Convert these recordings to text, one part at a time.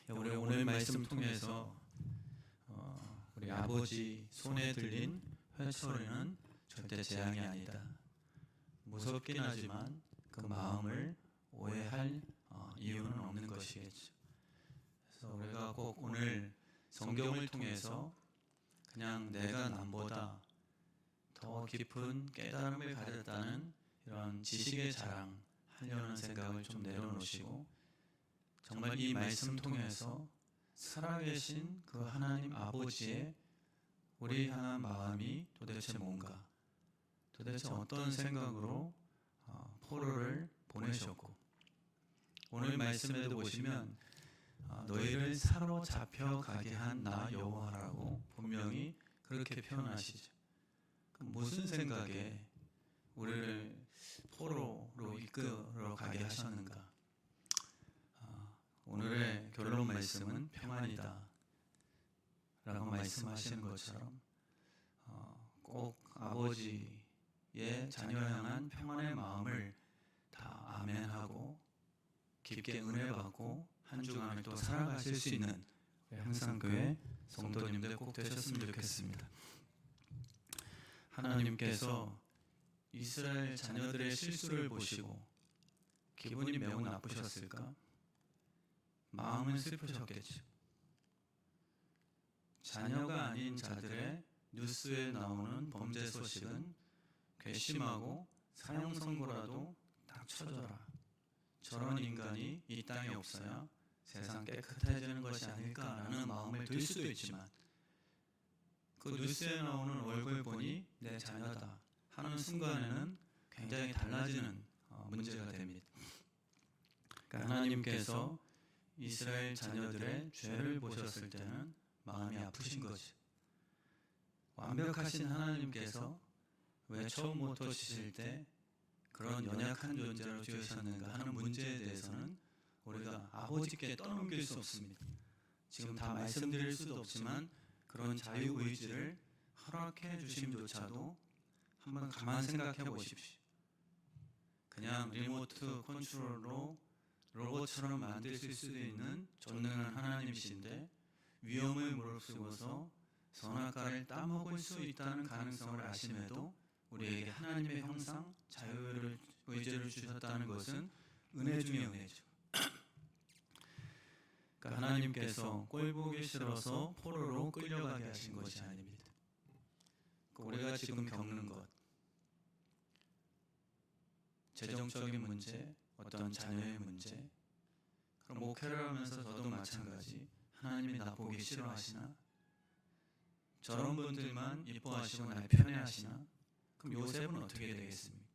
우리 오늘 말씀 통해서 우리 아버지 손에 들린 회초리는 절대 재앙이 아니다. 무섭긴 하지만 그 마음을 오해할 이유는 없는 것이겠죠. 그래서 우리가 꼭 오늘 성경을 통해서 그냥 내가 남보다 더 깊은 깨달음을 가졌다는 이런 지식의 자랑하려는 생각을 좀 내려놓으시고, 정말 이 말씀 통해서 살아계신 그 하나님 아버지의 우리 향한 마음이 도대체 뭔가, 도대체 어떤 생각으로 포로를 보내셨고, 오늘 말씀에도 보시면 너희를 사로잡혀 가게 한 나 여호와라고 분명히 그렇게 표현하시죠. 무슨 생각에 우리를 포로로 이끌어 가게 하셨는가? 오늘의 결론 말씀은 평안이다 라고 말씀하시는 것처럼 꼭 아버지의 자녀 향한 평안의 마음을 다 아멘하고 깊게 은혜 받고 한 주간을 또 살아가실 수 있는 향상교회 성도님들 꼭 되셨으면 좋겠습니다. 하나님께서 이스라엘 자녀들의 실수를 보시고 기분이 매우 나쁘셨을까? 마음은 슬프셨겠죠. 자녀가 아닌 자들의 뉴스에 나오는 범죄 소식은 괘씸하고 사형 선고라도 딱 쳐줘라. 저런 인간이 이 땅에 없어야 세상 깨끗해지는 것이 아닐까라는 마음을 들 수도 있지만, 그 뉴스에 나오는 얼굴 보니 내 자녀다 하는 순간에는 굉장히 달라지는 문제가 됩니다. 그러니까 하나님께서 이스라엘 자녀들의 죄를 보셨을 때는 마음이 아프신 거죠. 완벽하신 하나님께서 왜 처음부터 지실 때 그런 연약한 존재로 지으셨는가 하는 문제에 대해서는 우리가 아버지께 떠넘길 수 없습니다. 지금 다 말씀드릴 수도 없지만 그런 자유의지를 허락해 주심조차도 한번 가만 생각해 보십시오. 그냥 리모트 컨트롤로 로봇처럼 만드실 수도 있는 전능한 하나님이신데 위험을 무릅쓰고서 선악과를 따먹을 수 있다는 가능성을 아심에도 우리에게 하나님의 형상, 자유의지를 주셨다는 것은 은혜 중의 은혜죠. 그러니까 하나님께서 꼴보기 싫어서 포로로 끌려가게 하신 것이 아닙니다. 우리가 지금 겪는 것, 재정적인 문제, 어떤 자녀의 문제, 그럼 목회를 하면서 저도 마찬가지, 하나님이 나 보기 싫어하시나? 저런 분들만 이뻐하시고 날 편애하시나? 그럼 요셉은 어떻게 되겠습니까?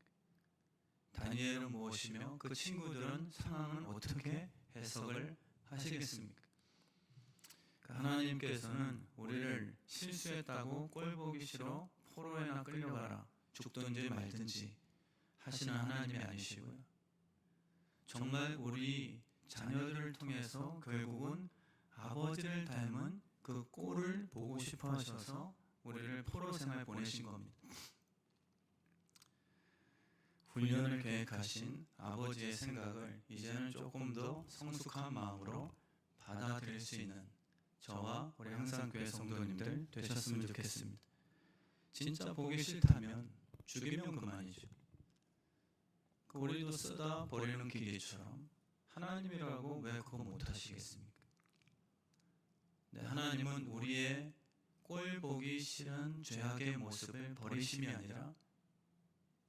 다니엘은 무엇이며 그 친구들은 상황은 어떻게 해석을 하시겠습니까? 하나님께서는 우리를 실수했다고 꼴 보기 싫어 포로에나 끌려가라, 죽든지 말든지 하시는 하나님이 아니시고요. 정말 우리 자녀들을 통해서 결국은 아버지를 닮은 그 꼴을 보고 싶어 하셔서 우리를 포로 생활 보내신 겁니다. 훈련을 계획하신 아버지의 생각을 이제는 조금 더 성숙한 마음으로 받아들일 수 있는 저와 우리 향상교회 성도님들 되셨으면 좋겠습니다. 진짜 보기 싫다면 죽이면 그만이죠. 우리도 쓰다 버리는 기계처럼 하나님이라고 왜 그거 못하시겠습니까? 네, 하나님은 우리의 꼴 보기 싫은 죄악의 모습을 버리심이 아니라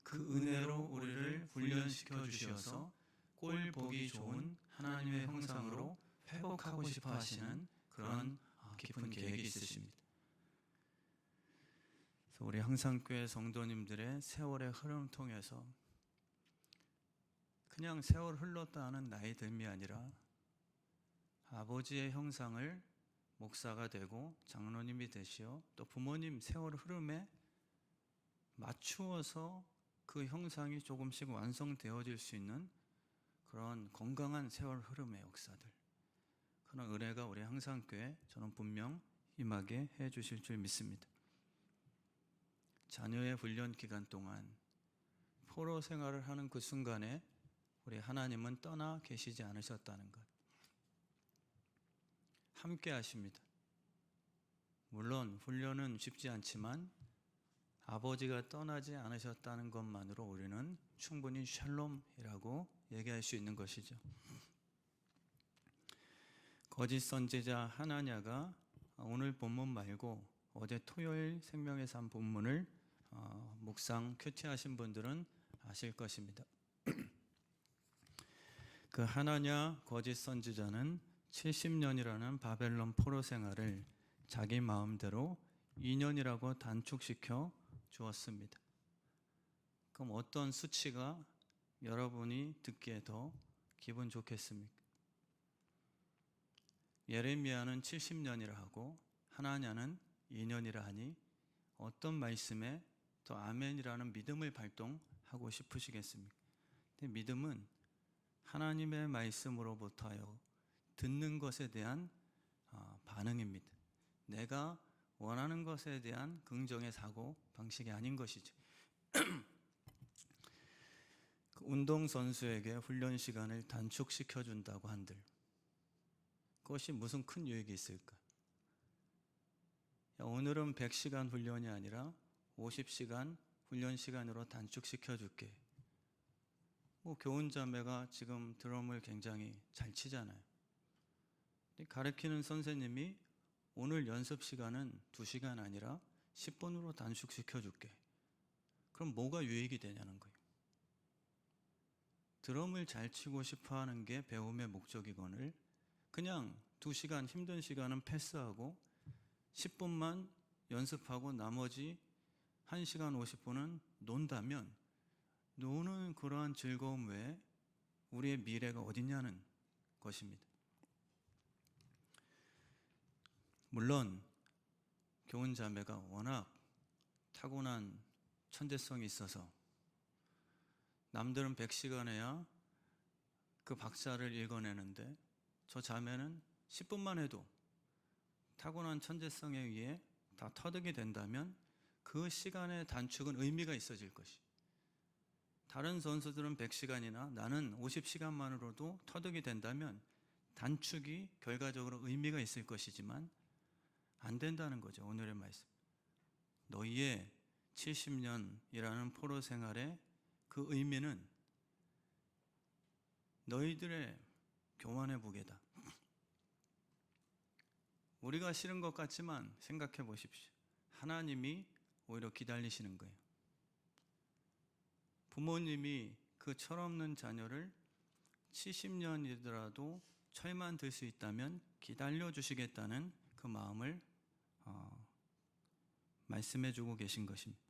그 은혜로 우리를 훈련시켜 주셔서 꼴 보기 좋은 하나님의 형상으로 회복하고 싶어 하시는 그런 깊은 계획이 있으십니다. 그래서 우리 향상교회 성도님들의 세월의 흐름 통해서 그냥 세월 흘렀다 하는 나이 듦이 아니라 아버지의 형상을 목사가 되고 장로님이 되시어 또 부모님 세월 흐름에 맞추어서 그 형상이 조금씩 완성되어질 수 있는 그런 건강한 세월 흐름의 역사들, 그런 은혜가 우리 향상교회 저는 분명 임하게 해 주실 줄 믿습니다. 자녀의 훈련 기간 동안 포로 생활을 하는 그 순간에 우리 하나님은 떠나 계시지 않으셨다는 것, 함께 하십니다. 물론 훈련은 쉽지 않지만 아버지가 떠나지 않으셨다는 것만으로 우리는 충분히 샬롬이라고 얘기할 수 있는 것이죠. 거짓 선지자 하나냐가 오늘 본문 말고 어제 토요일 생명의 삶 본문을 묵상 큐티하신 분들은 아실 것입니다. 그 하나냐 거짓 선지자는 70년이라는 바벨론 포로 생활을 자기 마음대로 2년이라고 단축시켜 주었습니다. 그럼 어떤 수치가 여러분이 듣기에 더 기분 좋겠습니까? 예레미야는 70년이라 하고 하나냐는 2년이라 하니 어떤 말씀에 더 아멘이라는 믿음을 발동하고 싶으시겠습니까? 근데 믿음은 하나님의 말씀으로부터요 듣는 것에 대한 반응입니다. 내가 원하는 것에 대한 긍정의 사고 방식이 아닌 것이죠. 운동선수에게 훈련 시간을 단축시켜 준다고 한들 그것이 무슨 큰 유익이 있을까? 오늘은 100시간 훈련이 아니라 50시간 훈련 시간으로 단축시켜 줄게. 교훈자매가 지금 드럼을 굉장히 잘 치잖아요. 가르치는 선생님이 오늘 연습 시간은 2시간 아니라 10분으로 단축시켜 줄게. 그럼 뭐가 유익이 되냐는 거예요. 드럼을 잘 치고 싶어 하는 게 배움의 목적이거늘 그냥 2시간 힘든 시간은 패스하고 10분만 연습하고 나머지 1시간 50분은 논다면 노는 그러한 즐거움 외에 우리의 미래가 어딨냐는 것입니다. 물론 교훈자매가 워낙 타고난 천재성이 있어서 남들은 100시간 해야 그 박사를 읽어내는데 저 자매는 10분만 해도 타고난 천재성에 의해 다 터득이 된다면 그 시간의 단축은 의미가 있어질 것이. 다른 선수들은 100시간이나 나는 50시간만으로도 터득이 된다면 단축이 결과적으로 의미가 있을 것이지만 안 된다는 거죠. 오늘의 말씀. 너희의 70년이라는 포로 생활의 그 의미는 너희들의 교만의 무게다. 우리가 싫은 것 같지만 생각해 보십시오. 하나님이 오히려 기다리시는 거예요. 부모님이 그 철없는 자녀를 70년이더라도 철만 들 수 있다면 기다려 주시겠다는 그 마음을 말씀해 주고 계신 것입니다.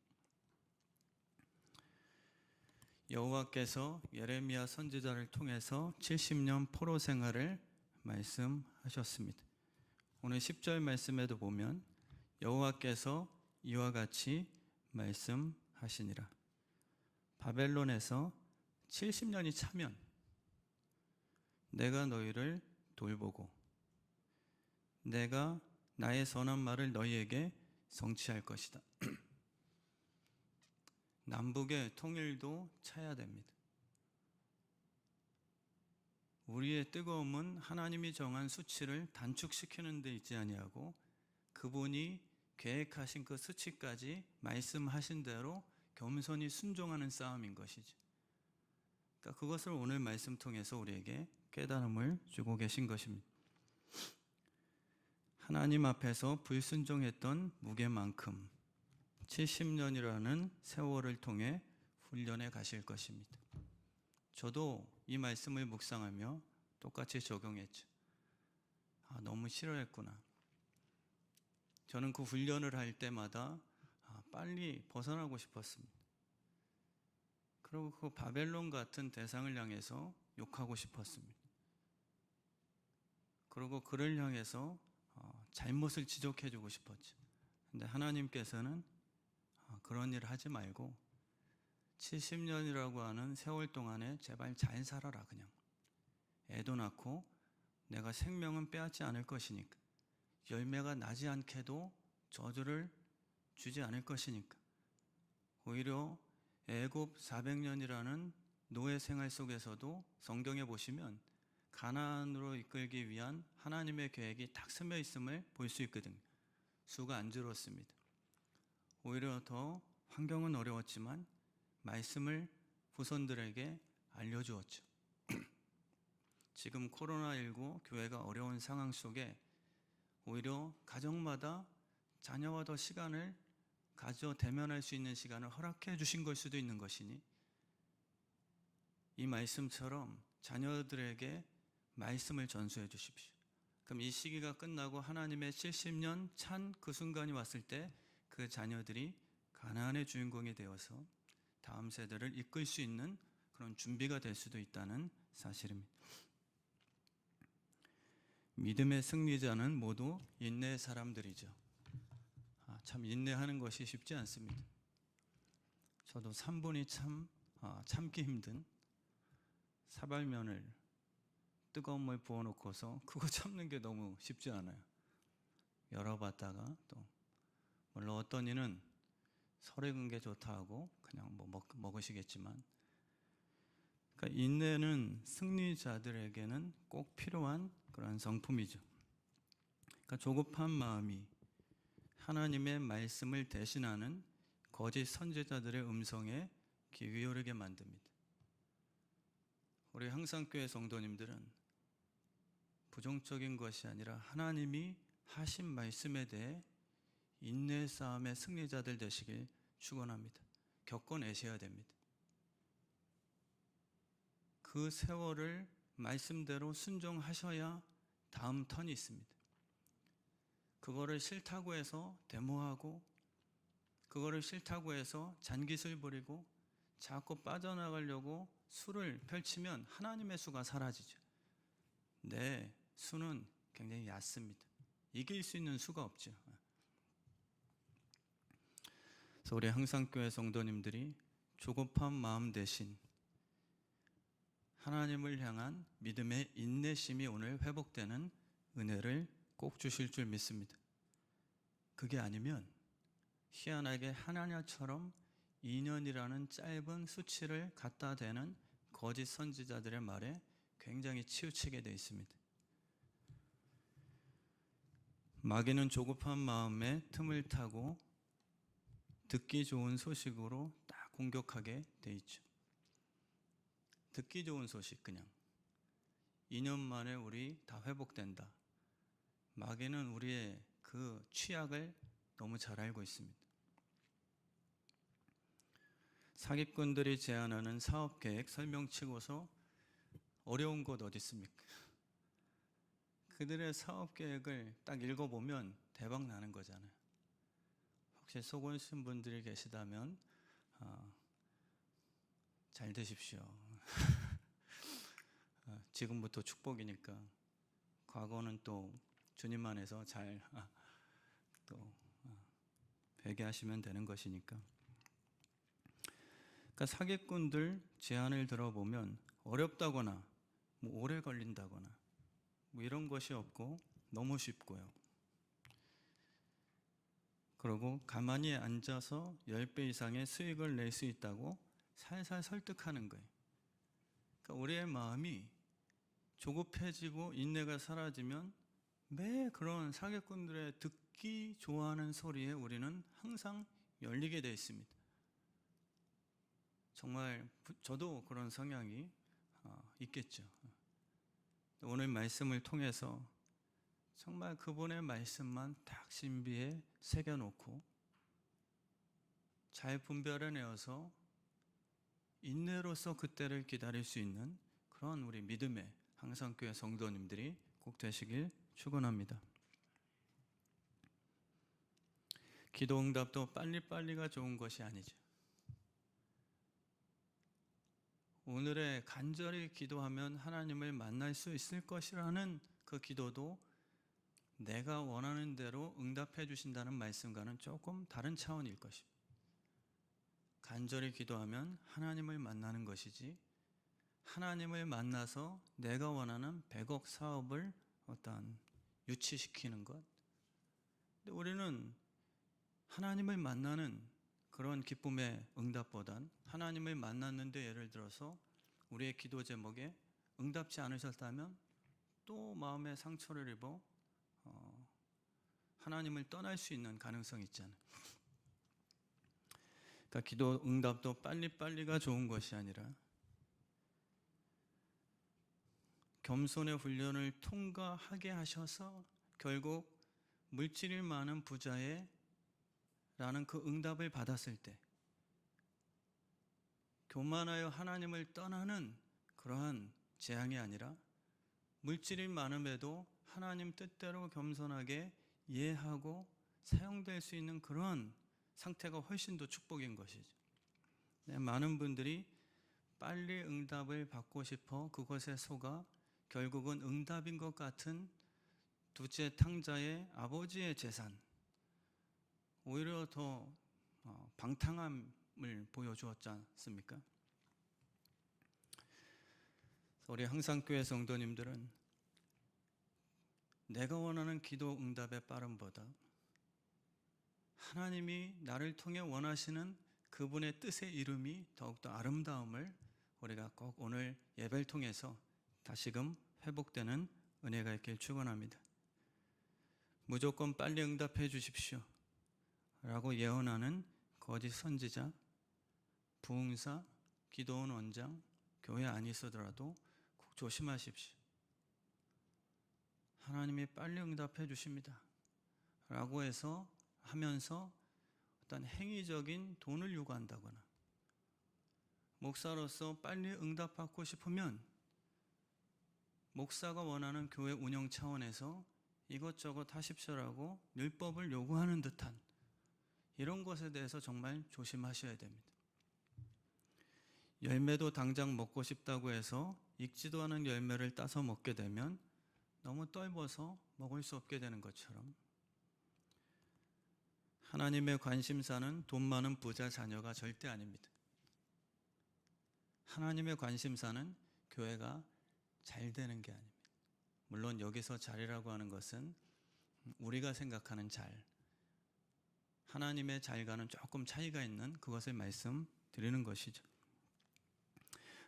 여호와께서 예레미야 선지자를 통해서 70년 포로 생활을 말씀하셨습니다. 오늘 10절 말씀에도 보면 여호와께서 이와 같이 말씀하시니라. 바벨론에서 70년이 차면 내가 너희를 돌보고 내가 나의 선한 말을 너희에게 성취할 것이다. 남북의 통일도 차야 됩니다. 우리의 뜨거움은 하나님이 정한 수치를 단축시키는 데 있지 아니하고 그분이 계획하신 그 수치까지 말씀하신 대로 겸손히 순종하는 싸움인 것이죠. 그러니까 그것을 오늘 말씀 통해서 우리에게 깨달음을 주고 계신 것입니다. 하나님 앞에서 불순종했던 무게만큼 70년이라는 세월을 통해 훈련해 가실 것입니다. 저도 이 말씀을 묵상하며 똑같이 적용했죠. 너무 싫어했구나. 저는 그 훈련을 할 때마다 빨리 벗어나고 싶었습니다. 그리고 그 바벨론 같은 대상을 향해서 욕하고 싶었습니다. 그리고 그를 향해서 잘못을 지적해 주고 싶었죠. 근데 하나님께서는 그런 일을 하지 말고 70년이라고 하는 세월 동안에 제발 잘 살아라. 그냥 애도 낳고 내가 생명은 빼앗지 않을 것이니까 열매가 나지 않게도 저주를 주지 않을 것이니까 오히려 애굽 400년이라는 노예 생활 속에서도 성경에 보시면 가나안으로 이끌기 위한 하나님의 계획이 딱 스며 있음을 볼 수 있거든요. 수가 안 줄었습니다. 오히려 더 환경은 어려웠지만 말씀을 후손들에게 알려주었죠. 지금 코로나19 교회가 어려운 상황 속에 오히려 가정마다 자녀와 더 시간을 가져 대면할 수 있는 시간을 허락해 주신 걸 수도 있는 것이니, 이 말씀처럼 자녀들에게 말씀을 전수해 주십시오. 그럼 이 시기가 끝나고 하나님의 70년 찬 그 순간이 왔을 때 그 자녀들이 가나안의 주인공이 되어서 다음 세대를 이끌 수 있는 그런 준비가 될 수도 있다는 사실입니다. 믿음의 승리자는 모두 인내의 사람들이죠. 참 인내하는 것이 쉽지 않습니다. 저도 3분이 참기 힘든 사발면을 뜨거운 물 부어놓고서 그거 참는 게 너무 쉽지 않아요. 열어봤다가 또 물론 어떤 이는 설익은 게 좋다 하고 그냥 먹으시겠지만, 그러니까 인내는 승리자들에게는 꼭 필요한 그런 성품이죠. 그러니까 조급한 마음이 하나님의 말씀을 대신하는 거짓 선지자들의 음성에 귀 기울이게 만듭니다. 우리 항상교회 성도님들은 부정적인 것이 아니라 하나님이 하신 말씀에 대해 인내 싸움의 승리자들 되시길 축원합니다. 겪어내셔야 됩니다. 그 세월을 말씀대로 순종하셔야 다음 턴이 있습니다. 그거를 싫다고 해서 데모하고, 그거를 싫다고 해서 잔깃을 부리고 자꾸 빠져나가려고 수를 펼치면 하나님의 수가 사라지죠. 내 수는 굉장히 얕습니다. 이길 수 있는 수가 없죠. 그래서 우리 항상교회 성도님들이 조급한 마음 대신 하나님을 향한 믿음의 인내심이 오늘 회복되는 은혜를 꼭 주실 줄 믿습니다. 그게 아니면 희한하게 하나냐처럼 2년이라는 짧은 수치를 갖다 대는 거짓 선지자들의 말에 굉장히 치우치게 되어 있습니다. 마귀는 조급한 마음에 틈을 타고 듣기 좋은 소식으로 딱 공격하게 돼 있죠. 듣기 좋은 소식, 그냥 2년 만에 우리 다 회복된다. 마귀는 우리의 그 취약을 너무 잘 알고 있습니다. 사기꾼들이 제안하는 사업계획 설명치고서 어려운 곳 어디 있습니까? 그들의 사업계획을 딱 읽어보면 대박 나는 거잖아요. 혹시 속으신 분들이 계시다면 잘 되십시오. 지금부터 축복이니까 과거는 또 주님 안에서 잘 또 회개하시면 되는 것이니까. 그러니까 사기꾼들 제안을 들어보면 어렵다거나 오래 걸린다거나 이런 것이 없고 너무 쉽고요. 그리고 가만히 앉아서 10배 이상의 수익을 낼 수 있다고 살살 설득하는 거예요. 그러니까 우리의 마음이 조급해지고 인내가 사라지면 매 그런 사기꾼들의 듣기 좋아하는 소리에 우리는 항상 열리게 되어 있습니다. 정말 저도 그런 성향이 있겠죠. 오늘 말씀을 통해서 정말 그분의 말씀만 딱 신비에 새겨놓고 잘 분별해내어서 인내로서 그때를 기다릴 수 있는 그런 우리 믿음의 항상교회 성도님들이 꼭 되시길 축원합니다. 기도 응답도 빨리빨리가 좋은 것이 아니죠. 오늘의 간절히 기도하면 하나님을 만날 수 있을 것이라는 그 기도도 내가 원하는 대로 응답해 주신다는 말씀과는 조금 다른 차원일 것입니다. 간절히 기도하면 하나님을 만나는 것이지, 하나님을 만나서 내가 원하는 100억 사업을 유치시키는 것. 근데 우리는 하나님을 만나는 그런 기쁨의 응답보단 하나님을 만났는데 예를 들어서 우리의 기도 제목에 응답지 않으셨다면 또 마음의 상처를 입어 하나님을 떠날 수 있는 가능성이 있잖아요. 그러니까 기도 응답도 빨리빨리가 좋은 것이 아니라 겸손의 훈련을 통과하게 하셔서 결국 물질이 많은 부자의 라는 그 응답을 받았을 때 교만하여 하나님을 떠나는 그러한 재앙이 아니라 물질이 많음에도 하나님 뜻대로 겸손하게 이해하고 사용될 수 있는 그런 상태가 훨씬 더 축복인 것이죠. 많은 분들이 빨리 응답을 받고 싶어 그것에 속아 결국은 응답인 것 같은 둘째 탕자의 아버지의 재산, 오히려 더 방탕함을 보여주었지 않습니까? 우리 항상교회 성도님들은 내가 원하는 기도 응답의 빠름보다 하나님이 나를 통해 원하시는 그분의 뜻의 이름이 더욱더 아름다움을 우리가 꼭 오늘 예배를 통해서 다시금 회복되는 은혜가 있길 축원합니다. 무조건 빨리 응답해 주십시오 라고 예언하는 거짓 선지자, 부흥사, 기도원 원장, 교회 아니서더라도 꼭 조심하십시오. 하나님이 빨리 응답해 주십니다 라고 해서 하면서 어떤 행위적인 돈을 요구한다거나 목사로서 빨리 응답받고 싶으면 목사가 원하는 교회 운영 차원에서 이것저것 하십시오라고 율법을 요구하는 듯한 이런 것에 대해서 정말 조심하셔야 됩니다. 열매도 당장 먹고 싶다고 해서 익지도 않은 열매를 따서 먹게 되면 너무 떫어서 먹을 수 없게 되는 것처럼 하나님의 관심사는 돈 많은 부자 자녀가 절대 아닙니다. 하나님의 관심사는 교회가 잘 되는 게 아닙니다. 물론 여기서 잘이라고 하는 것은 우리가 생각하는 잘, 하나님의 잘과는 조금 차이가 있는 그것을 말씀드리는 것이죠.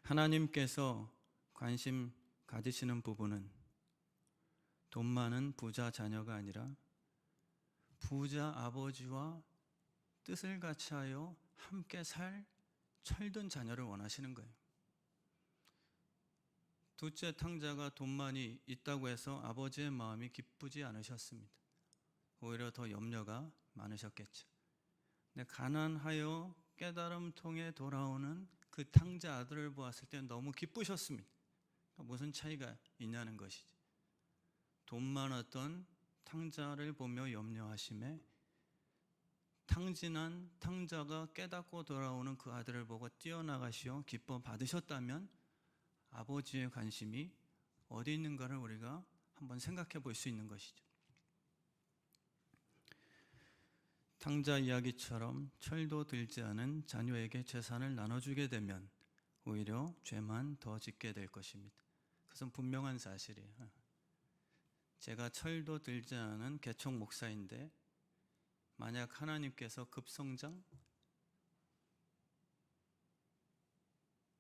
하나님께서 관심 가지시는 부분은 돈 많은 부자 자녀가 아니라 부자 아버지와 뜻을 같이 하여 함께 살 철든 자녀를 원하시는 거예요. 둘째 탕자가 돈 많이 있다고 해서 아버지의 마음이 기쁘지 않으셨습니다. 오히려 더 염려가 많으셨겠죠. 근데 가난하여 깨달음 통해 돌아오는 그 탕자 아들을 보았을 때 너무 기쁘셨습니다. 무슨 차이가 있냐는 것이지. 돈 많았던 탕자를 보며 염려하심에 탕진한 탕자가 깨닫고 돌아오는 그 아들을 보고 뛰어나가시어 기뻐 받으셨다면 아버지의 관심이 어디 있는가를 우리가 한번 생각해 볼 수 있는 것이죠. 탕자 이야기처럼 철도 들지 않은 자녀에게 재산을 나눠주게 되면 오히려 죄만 더 짓게 될 것입니다. 그것은 분명한 사실이에요. 제가 철도 들지 않은 개척 목사인데 만약 하나님께서 급성장,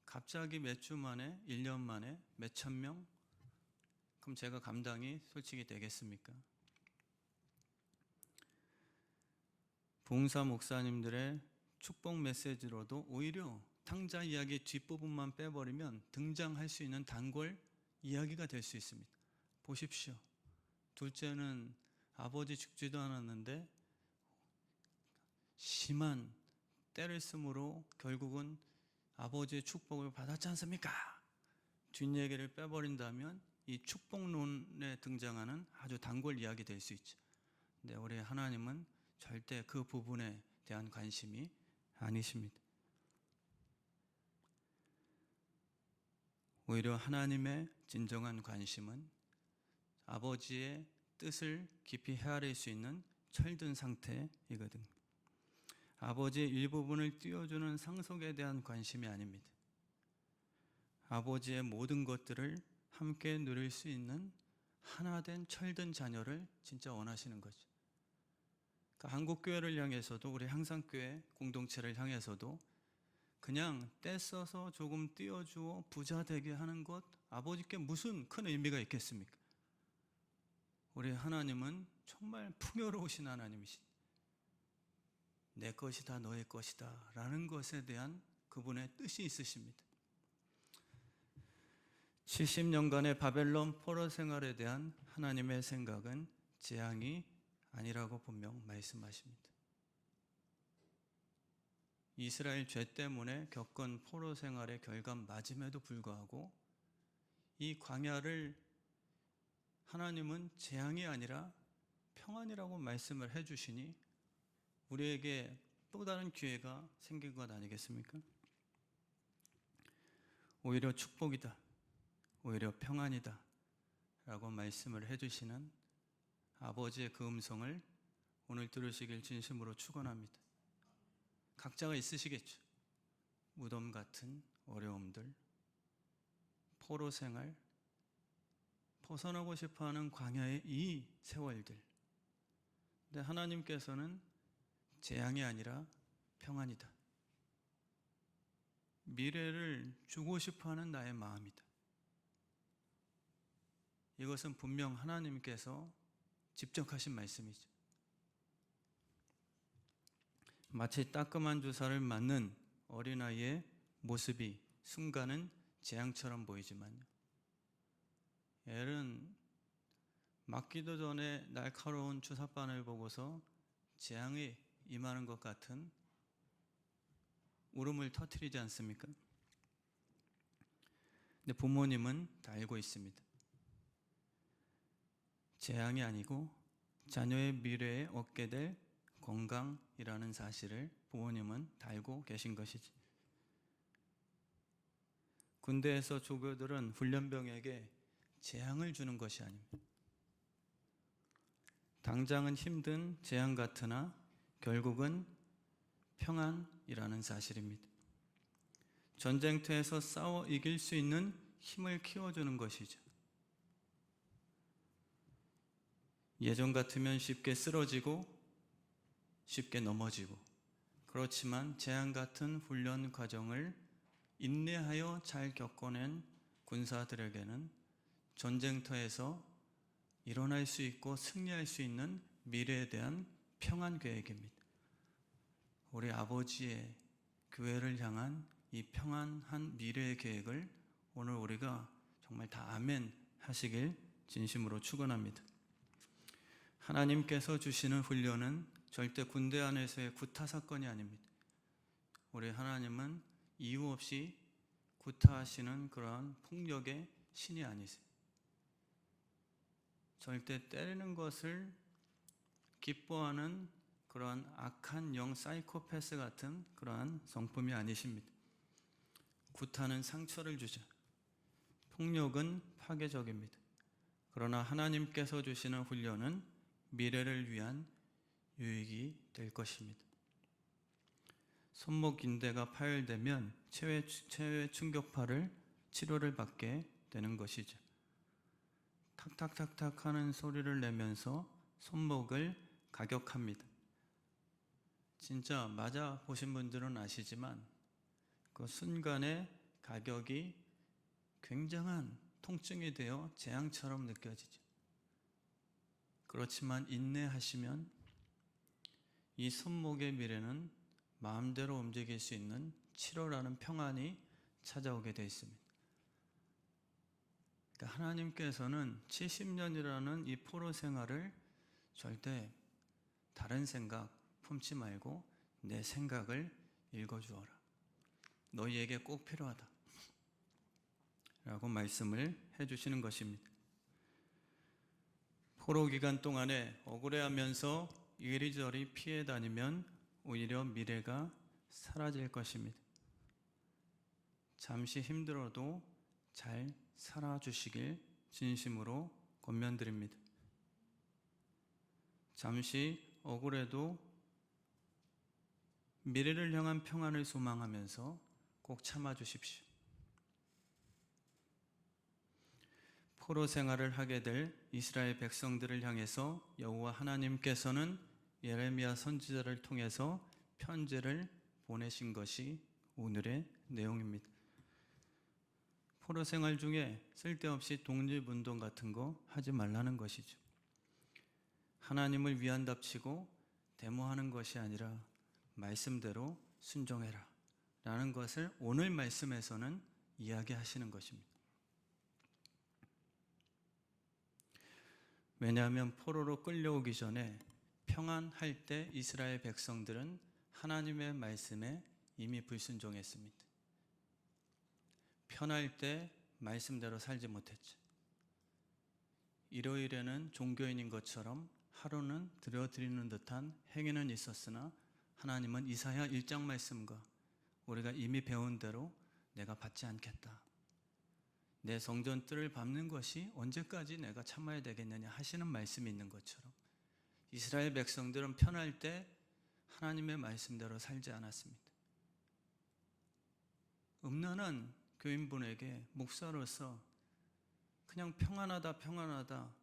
갑자기 몇 주 만에, 1년 만에 몇천 명, 그럼 제가 감당이 솔직히 되겠습니까? 부흥사 목사님들의 축복 메시지로도 오히려 탕자 이야기 뒷부분만 빼버리면 등장할 수 있는 단골 이야기가 될 수 있습니다. 보십시오. 둘째는 아버지 죽지도 않았는데 심한 때를 쓰므로 결국은 아버지의 축복을 받았지 않습니까? 뒷얘기를 빼버린다면 이 축복론에 등장하는 아주 단골 이야기 될 수 있죠. 근데 우리 하나님은 절대 그 부분에 대한 관심이 아니십니다. 오히려 하나님의 진정한 관심은 아버지의 뜻을 깊이 헤아릴 수 있는 철든 상태이거든. 아버지의 일부분을 띄워주는 상속에 대한 관심이 아닙니다. 아버지의 모든 것들을 함께 누릴 수 있는 하나된 철든 자녀를 진짜 원하시는 거죠. 그러니까 한국교회를 향해서도 우리 항상교회 공동체를 향해서도 그냥 떼써서 조금 띄워주어 부자 되게 하는 것 아버지께 무슨 큰 의미가 있겠습니까? 우리 하나님은 정말 풍요로우신 하나님이신, 내 것이다 너의 것이다 라는 것에 대한 그분의 뜻이 있으십니다. 70년간의 바벨론 포로 생활에 대한 하나님의 생각은 재앙이 아니라고 분명 말씀하십니다. 이스라엘 죄 때문에 겪은 포로 생활의 결과맞음에도 불구하고 이 광야를 하나님은 재앙이 아니라 평안이라고 말씀을 해주시니 우리에게 또 다른 기회가 생긴 것 아니겠습니까? 오히려 축복이다, 오히려 평안이다 라고 말씀을 해주시는 아버지의 그 음성을 오늘 들으시길 진심으로 축원합니다. 각자가 있으시겠죠. 무덤 같은 어려움들, 포로 생활, 벗어나고 싶어하는 광야의 이 세월들. 근데 하나님께서는 재앙이 아니라 평안이다, 미래를 주고 싶어하는 나의 마음이다. 이것은 분명 하나님께서 직접 하신 말씀이죠. 마치 따끔한 주사를 맞는 어린아이의 모습이 순간은 재앙처럼 보이지만 애는 맞기도 전에 날카로운 주사바늘 보고서 재앙이 임하는 것 같은 울음을 터뜨리지 않습니까? 근데 부모님은 다 알고 있습니다. 재앙이 아니고 자녀의 미래에 얻게 될 건강이라는 사실을 부모님은 다 알고 계신 것이지. 군대에서 조교들은 훈련병에게 재앙을 주는 것이 아닙니다. 당장은 힘든 재앙 같으나 결국은 평안이라는 사실입니다. 전쟁터에서 싸워 이길 수 있는 힘을 키워주는 것이죠. 예전 같으면 쉽게 쓰러지고 쉽게 넘어지고, 그렇지만 재앙 같은 훈련 과정을 인내하여 잘 겪어낸 군사들에게는 전쟁터에서 일어날 수 있고 승리할 수 있는 미래에 대한 평안 계획입니다. 우리 아버지의 교회를 향한 이 평안한 미래의 계획을 오늘 우리가 정말 다 아멘 하시길 진심으로 축원합니다. 하나님께서 주시는 훈련은 절대 군대 안에서의 구타 사건이 아닙니다. 우리 하나님은 이유 없이 구타하시는 그러한 폭력의 신이 아니세요. 절대 때리는 것을 기뻐하는 그러한 악한 영 사이코패스 같은 그러한 성품이 아니십니다. 구타는 상처를 주죠. 폭력은 파괴적입니다. 그러나 하나님께서 주시는 훈련은 미래를 위한 유익이 될 것입니다. 손목 인대가 파열되면 체외 충격파를 치료를 받게 되는 것이죠. 탁탁탁탁 하는 소리를 내면서 손목을 가격합니다. 진짜 맞아 보신 분들은 아시지만 그 순간의 가격이 굉장한 통증이 되어 재앙처럼 느껴지죠. 그렇지만 인내하시면 이 손목의 미래는 마음대로 움직일 수 있는 치료라는 평안이 찾아오게 되어 있습니다. 그러니까 하나님께서는 70년이라는 이 포로 생활을 절대 다른 생각 품지 말고 내 생각을 읽어주어라, 너희에게 꼭 필요하다 라고 말씀을 해주시는 것입니다. 포로 기간 동안에 억울해하면서 이리저리 피해 다니면 오히려 미래가 사라질 것입니다. 잠시 힘들어도 잘 살아주시길 진심으로 권면드립니다. 잠시 억울해도 미래를 향한 평안을 소망하면서 꼭 참아주십시오. 포로 생활을 하게 될 이스라엘 백성들을 향해서 여호와 하나님께서는 예레미야 선지자를 통해서 편지를 보내신 것이 오늘의 내용입니다. 포로 생활 중에 쓸데없이 독립운동 같은 거 하지 말라는 것이죠. 하나님을 위한답치고 데모하는 것이 아니라 말씀대로 순종해라 라는 것을 오늘 말씀에서는 이야기하시는 것입니다. 왜냐하면 포로로 끌려오기 전에 평안할 때 이스라엘 백성들은 하나님의 말씀에 이미 불순종했습니다. 편할 때 말씀대로 살지 못했죠. 일요일에는 종교인인 것처럼 하루는 드려드리는 듯한 행위는 있었으나 하나님은 이사야 1장 말씀과 우리가 이미 배운 대로 내가 받지 않겠다. 내 성전 뜰을 밟는 것이 언제까지 내가 참아야 되겠느냐 하시는 말씀이 있는 것처럼 이스라엘 백성들은 편할 때 하나님의 말씀대로 살지 않았습니다. 음란한 교인분에게 목사로서 그냥 평안하다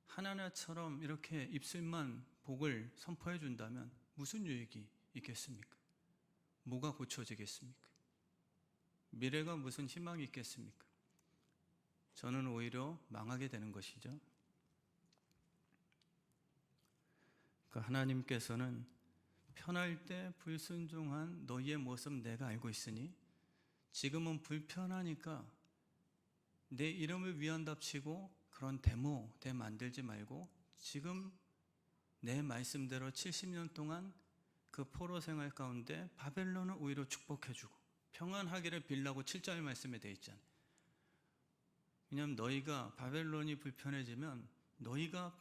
하나님처럼 이렇게 입술만 복을 선포해 준다면 무슨 유익이 있겠습니까? 뭐가 고쳐지겠습니까? 미래가 무슨 희망이 있겠습니까? 저는 오히려 망하게 되는 것이죠. 하나님께서는 편할 때 불순종한 너희의 모습 내가 알고 있으니 지금은 불편하니까 내 이름을 위한답치고 그런 데모 만들지 말고 지금 내 말씀대로 70년 동안 그 포로 생활 가운데 바벨론을 오히려 축복해주고 평안하기를 빌라고 7절 말씀에 되어 있잖아요. 왜냐하면 너희가 바벨론이 불편해지면 너희가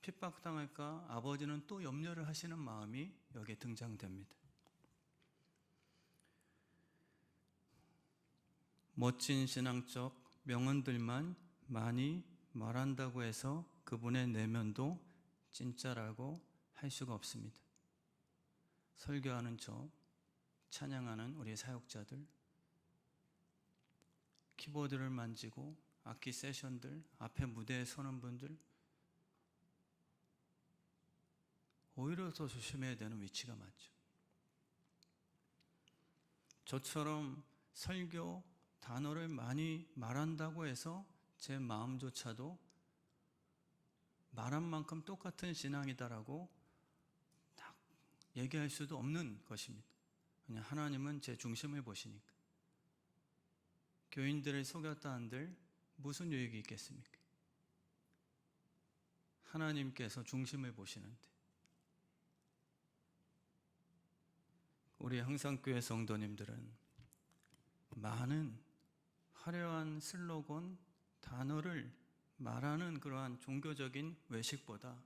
핍박당할까 아버지는 또 염려를 하시는 마음이 여기에 등장됩니다. 멋진 신앙적 명언들만 많이 말한다고 해서 그분의 내면도 진짜라고 할 수가 없습니다. 설교하는 저, 찬양하는 우리 사역자들, 키보드를 만지고 악기 세션들, 앞에 무대에 서는 분들 오히려 더 조심해야 되는 위치가 맞죠. 저처럼 설교, 단어를 많이 말한다고 해서 제 마음조차도 말한 만큼 똑같은 신앙이다라고 딱 얘기할 수도 없는 것입니다. 그냥 하나님은 제 중심을 보시니까. 교인들을 속였다 한들 무슨 유익이 있겠습니까? 하나님께서 중심을 보시는데. 우리 항상교회 성도님들은 많은 화려한 슬로건, 단어를 말하는 그러한 종교적인 외식보다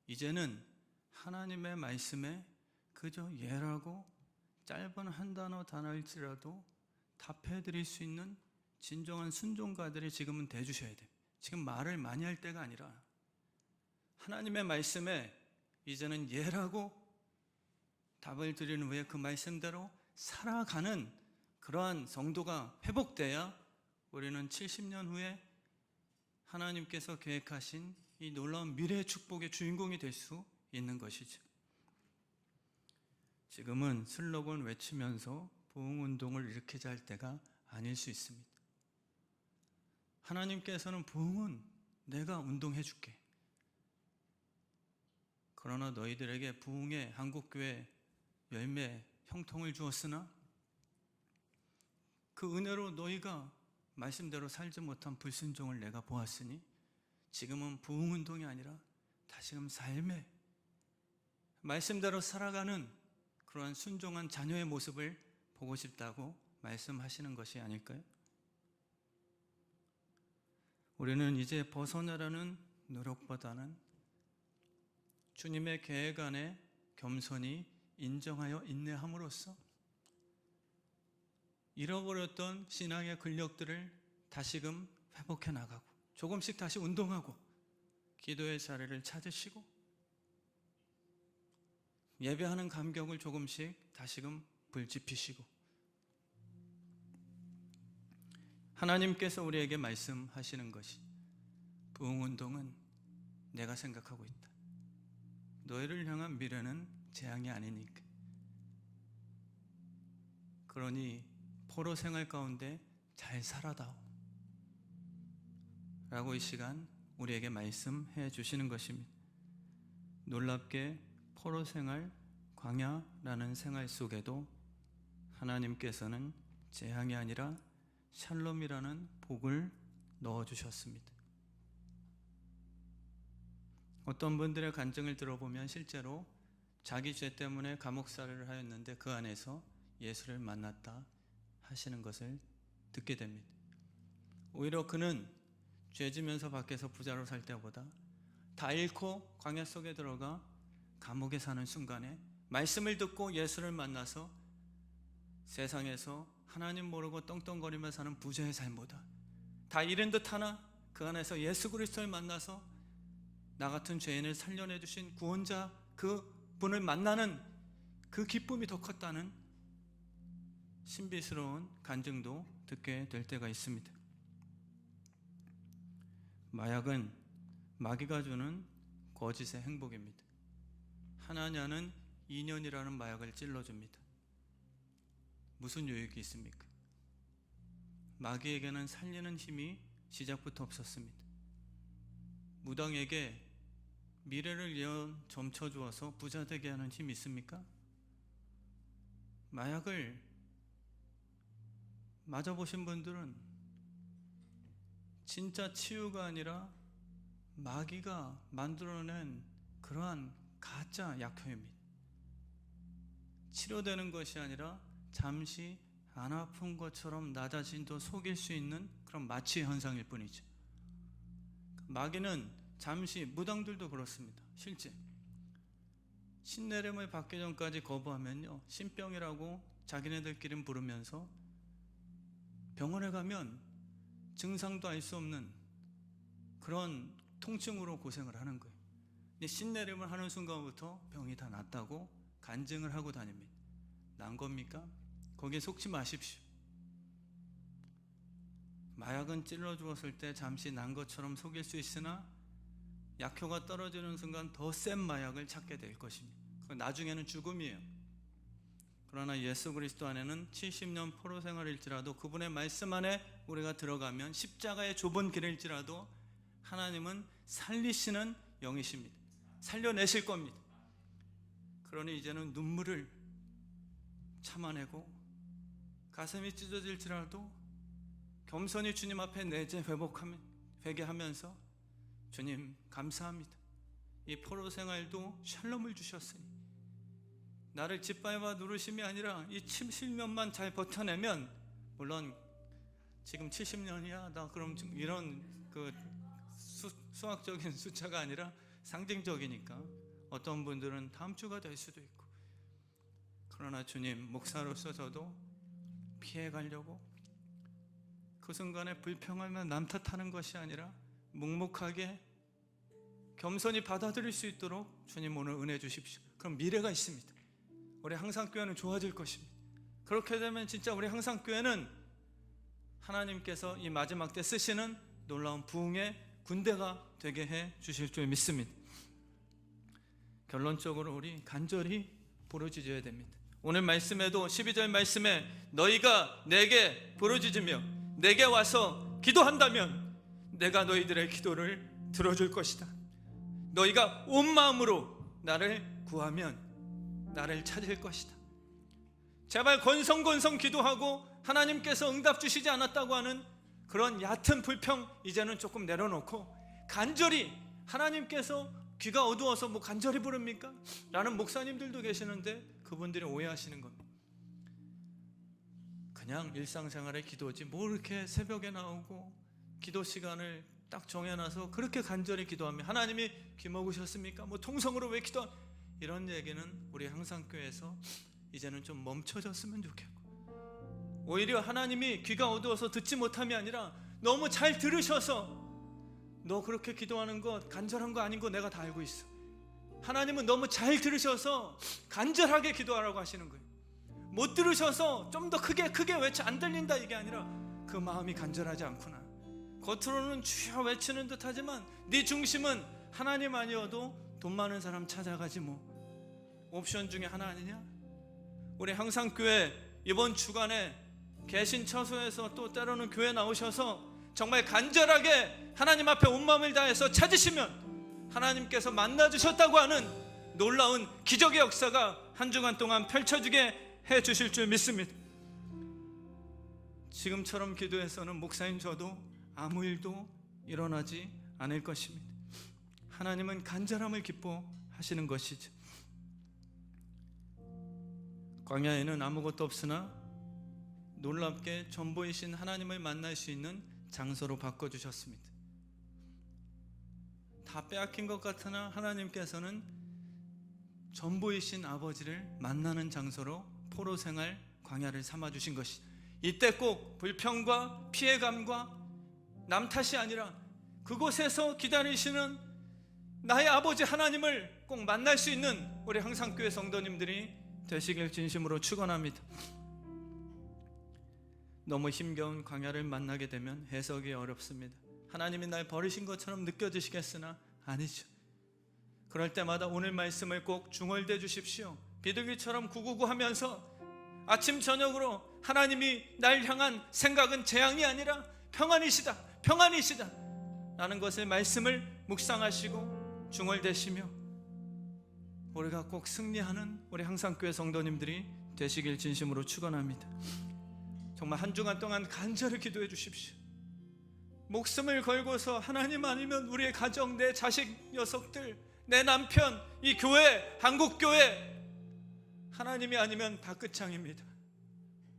이제는 하나님의 말씀에 그저 예라고 짧은 한 단어일지라도 답해드릴 수 있는 진정한 순종가들이 지금은 돼주셔야 돼요. 지금 말을 많이 할 때가 아니라 하나님의 말씀에 이제는 예라고 답을 드리는 후에 그 말씀대로 살아가는 그러한 성도가 회복돼야 우리는 70년 후에 하나님께서 계획하신 이 놀라운 미래의 축복의 주인공이 될 수 있는 것이죠. 지금은 슬로건 외치면서 부흥운동을 일으키자 할 때가 아닐 수 있습니다. 하나님께서는 부흥은 내가 운동해 줄게. 그러나 너희들에게 부흥의 한국교회 열매 형통을 주었으나 그 은혜로 너희가 말씀대로 살지 못한 불순종을 내가 보았으니 지금은 부흥운동이 아니라 다시금 삶의 말씀대로 살아가는 그러한 순종한 자녀의 모습을 보고 싶다고 말씀하시는 것이 아닐까요? 우리는 이제 벗어나려는 노력보다는 주님의 계획 안에 겸손히 인정하여 인내함으로써 잃어버렸던 신앙의 근력들을 다시금 회복해 나가고 조금씩 다시 운동하고 기도의 자리를 찾으시고 예배하는 감격을 조금씩 다시금 불지피시고 하나님께서 우리에게 말씀하시는 것이 부흥운동은 내가 생각하고 있다. 너희를 향한 미래는 재앙이 아니니까. 그러니 포로 생활 가운데 잘 살아다오 라고 이 시간 우리에게 말씀해 주시는 것입니다. 놀랍게 포로 생활, 광야라는 생활 속에도 하나님께서는 재앙이 아니라 샬롬이라는 복을 넣어주셨습니다. 어떤 분들의 간증을 들어보면 실제로 자기 죄 때문에 감옥살이를 하였는데 그 안에서 예수를 만났다 하시는 것을 듣게 됩니다. 오히려 그는 죄지면서 밖에서 부자로 살 때보다 다 잃고 광야 속에 들어가 감옥에 사는 순간에 말씀을 듣고 예수를 만나서 세상에서 하나님 모르고 떵떵거리며 사는 부자의 삶보다 다 잃은 듯 하나 그 안에서 예수 그리스도를 만나서 나 같은 죄인을 살려내 주신 구원자 그 분을 만나는 그 기쁨이 더 컸다는 신비스러운 간증도 듣게 될 때가 있습니다. 마약은 마귀가 주는 거짓의 행복입니다. 하나냐는 2년이라는 마약을 찔러줍니다. 무슨 유익이 있습니까? 마귀에게는 살리는 힘이 시작부터 없었습니다. 무당에게 미래를 예언 점쳐주어서 부자 되게 하는 힘이 있습니까? 마약을 맞아보신 분들은 진짜 치유가 아니라 마귀가 만들어낸 그러한 가짜 약효입니다. 치료되는 것이 아니라 잠시 안 아픈 것처럼 나 자신도 속일 수 있는 그런 마취 현상일 뿐이죠. 마귀는 잠시, 무당들도 그렇습니다. 실제 신내림을 받기 전까지 거부하면요, 신병이라고 자기네들끼리 부르면서 병원에 가면 증상도 알 수 없는 그런 통증으로 고생을 하는 거예요. 신내림을 하는 순간부터 병이 다 낫다고 간증을 하고 다닙니다. 난 겁니까? 거기에 속지 마십시오. 마약은 찔러 주었을 때 잠시 난 것처럼 속일 수 있으나 약효가 떨어지는 순간 더 센 마약을 찾게 될 것입니다. 나중에는 죽음이에요. 그러나 예수 그리스도 안에는 70년 포로 생활일지라도 그분의 말씀 안에 우리가 들어가면 십자가의 좁은 길일지라도 하나님은 살리시는 영이십니다. 살려내실 겁니다. 그러니 이제는 눈물을 참아내고 가슴이 찢어질지라도 겸손히 주님 앞에 내 죄 회개하면서 주님 감사합니다. 이 포로 생활도 샬롬을 주셨으니 나를 짓밟아 누르심이 아니라 이 70년만 잘 버텨내면, 물론 지금 70년이야 나 그럼 이런 그 수학적인 숫자가 아니라 상징적이니까 어떤 분들은 다음 주가 될 수도 있고, 그러나 주님 목사로서 저도 피해가려고 그 순간에 불평하며 남 탓하는 것이 아니라 묵묵하게 겸손히 받아들일 수 있도록 주님 오늘 은혜 주십시오. 그럼 미래가 있습니다. 우리 항상교회는 좋아질 것입니다. 그렇게 되면 진짜 우리 항상교회는 하나님께서 이 마지막 때 쓰시는 놀라운 부흥의 군대가 되게 해 주실 줄 믿습니다. 결론적으로 우리 간절히 부르짖어야 됩니다. 오늘 말씀에도 12절 말씀에 너희가 내게 부르짖으며 내게 와서 기도한다면 내가 너희들의 기도를 들어줄 것이다. 너희가 온 마음으로 나를 구하면 나를 찾을 것이다. 제발 건성건성 기도하고 하나님께서 응답 주시지 않았다고 하는 그런 얕은 불평 이제는 조금 내려놓고 간절히, 하나님께서 귀가 어두워서 뭐 간절히 부릅니까? 라는 목사님들도 계시는데 그분들이 오해하시는 겁니다. 그냥 일상생활의 기도지 뭐 이렇게 새벽에 나오고 기도 시간을 딱 정해놔서 그렇게 간절히 기도하면 하나님이 귀 먹으셨습니까? 뭐 통성으로 왜 기도? 이런 얘기는 우리 항상교회에서 이제는 좀 멈춰졌으면 좋겠고, 오히려 하나님이 귀가 어두워서 듣지 못함이 아니라 너무 잘 들으셔서 너 그렇게 기도하는 거 간절한 거 아닌 거 내가 다 알고 있어. 하나님은 너무 잘 들으셔서 간절하게 기도하라고 하시는 거예요. 못 들으셔서 좀 더 크게 외쳐 안 들린다 이게 아니라 그 마음이 간절하지 않구나. 겉으로는 주여 외치는 듯 하지만 네 중심은 하나님 아니어도 돈 많은 사람 찾아가지 뭐 옵션 중에 하나 아니냐? 우리 항상교회 이번 주간에 계신 처소에서 또 때로는 교회 나오셔서 정말 간절하게 하나님 앞에 온 마음을 다해서 찾으시면 하나님께서 만나주셨다고 하는 놀라운 기적의 역사가 한 주간 동안 펼쳐지게 해주실 줄 믿습니다. 지금처럼 기도해서는 목사인 저도 아무 일도 일어나지 않을 것입니다. 하나님은 간절함을 기뻐하시는 것이죠. 광야에는 아무것도 없으나 놀랍게 전보이신 하나님을 만날 수 있는 장소로 바꿔주셨습니다. 다 빼앗긴 것 같으나 하나님께서는 전보이신 아버지를 만나는 장소로 포로생활 광야를 삼아주신 것이, 이때 꼭 불평과 피해감과 남 탓이 아니라 그곳에서 기다리시는 나의 아버지 하나님을 꼭 만날 수 있는 우리 항상교회 성도님들이 되시길 진심으로 축원합니다. 너무 힘겨운 광야를 만나게 되면 해석이 어렵습니다. 하나님이 날 버리신 것처럼 느껴지시겠으나 아니죠. 그럴 때마다 오늘 말씀을 꼭 중얼대 주십시오. 비둘기처럼 구구구 하면서 아침 저녁으로 하나님이 날 향한 생각은 재앙이 아니라 평안이시다, 평안이시다 라는 것을 말씀을 묵상하시고 중얼대시며 우리가 꼭 승리하는 우리 항상교회 성도님들이 되시길 진심으로 축원합니다. 정말 한 주간 동안 간절히 기도해 주십시오. 목숨을 걸고서 하나님 아니면 우리의 가정, 내 자식, 녀석들, 내 남편, 이 교회, 한국교회 하나님이 아니면 다 끝장입니다.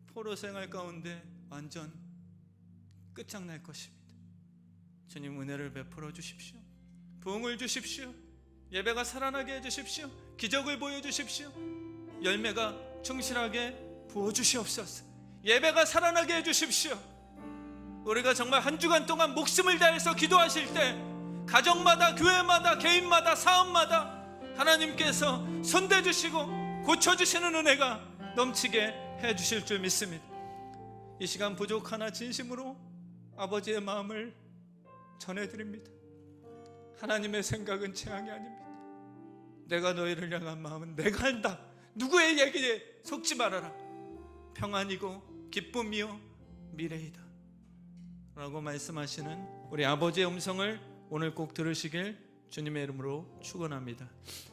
포로 생활 가운데 완전 끝장날 것입니다. 주님 은혜를 베풀어 주십시오. 부흥을 주십시오. 예배가 살아나게 해주십시오. 기적을 보여주십시오. 열매가 충실하게 부어주시옵소서. 예배가 살아나게 해주십시오. 우리가 정말 한 주간 동안 목숨을 다해서 기도하실 때 가정마다, 교회마다, 개인마다, 사업마다 하나님께서 손대주시고 고쳐주시는 은혜가 넘치게 해주실 줄 믿습니다. 이 시간 부족하나 진심으로 아버지의 마음을 전해드립니다. 하나님의 생각은 재앙이 아닙니다. 내가 너희를 향한 마음은 내가 한다. 누구의 얘기에 속지 말아라. 평안이고 기쁨이요 미래이다 라고 말씀하시는 우리 아버지의 음성을 오늘 꼭 들으시길 주님의 이름으로 축원합니다.